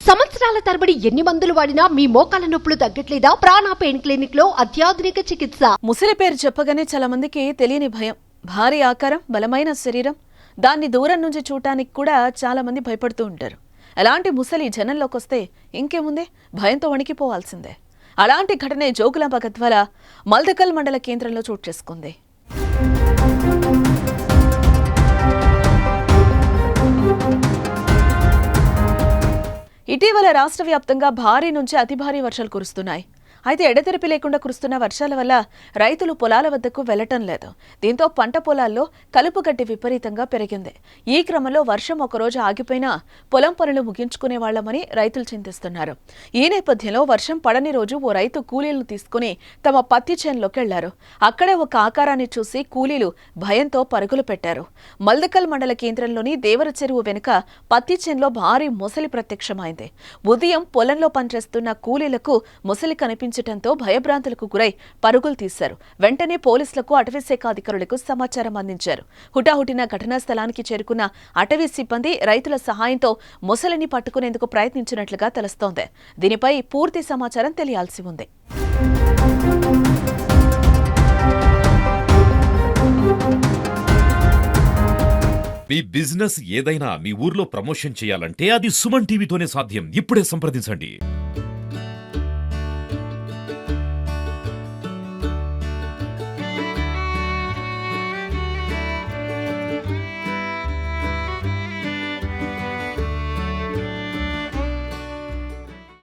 సంవత్సరాల తరబడి ఎన్ని మందులు వాడినా మీ మోకాల నొప్పులు తగ్గట్లేదా? ప్రాణ పెయిన్ క్లినిక్ లో అత్యాధునిక చికిత్స. ముసలి పేరు చెప్పగానే చాలా మందికి తెలియని భయం. భారీ ఆకారం, బలమైన శరీరం, దాన్ని దూరం నుంచి చూడటానికి కూడా చాలా మంది భయపడుతూ ఉంటారు. అలాంటి ముసలి జనంలోకి వస్తే ఇంకేముంది, భయంతో వణికిపోవాల్సిందే. అలాంటి ఘటనే జోగులాంబ గద్వాల మల్దకల్ మండల కేంద్రంలో చోటు చేసుకుంది. ఇటీవల రాష్ట్ర వ్యాప్తంగా భారీ నుంచి అతి భారీ వర్షాలు కురుస్తున్నాయి. అయితే ఎడతెరిపి లేకుండా కురుస్తున్న వర్షాల వల్ల రైతులు పొలాల వద్దకు వెళ్లటం లేదు. దీంతో పంట పొలాల్లో కలుపు గడ్డి విపరీతంగా పెరిగింది. ఈ క్రమంలో వర్షం ఒకరోజు ఆగిపోయినా పొలం పనులు ముగించుకునే వాళ్లమని రైతులు చింతిస్తున్నారు. ఈ నేపథ్యంలో వర్షం పడని రోజు ఓ రైతు కూలీలను తీసుకుని తమ పత్తి చేనులోకి వెళ్లారు. అక్కడే ఒక ఆకారాన్ని చూసి కూలీలు భయంతో పరుగులు పెట్టారు. మల్దకల్ మండల కేంద్రంలోని దేవర చెరువు వెనుక పత్తి చేనులో భారీ మొసలి ప్రత్యక్షమైంది. ఉదయం పొలంలో పనిచేస్తున్న కూలీలకు మొసలి కనిపించడంతో భయభ్రాంతులకు గురై పరుగులు తీశారు. వెంటనే పోలీసులకు, అటవీశాఖ అధికారులకు సమాచారం అందించారు. హుటాహుటిన ఘటనా స్థలానికి చేరుకున్న అటవీ సిబ్బంది రైతుల సహాయంతో మొసలిని పట్టుకునేందుకు ప్రయత్నించినట్లుగా తెలుస్తోంది. దీనిపై పూర్తి సమాచారం తెలియాల్సి ఉంది. మీ బిజినెస్ ఏదైనా మీ ఊర్లో ప్రమోషన్ చేయాలంటే అది సుమన్ టీవీతోనే సాధ్యం. ఇప్పుడే సంప్రదించండి.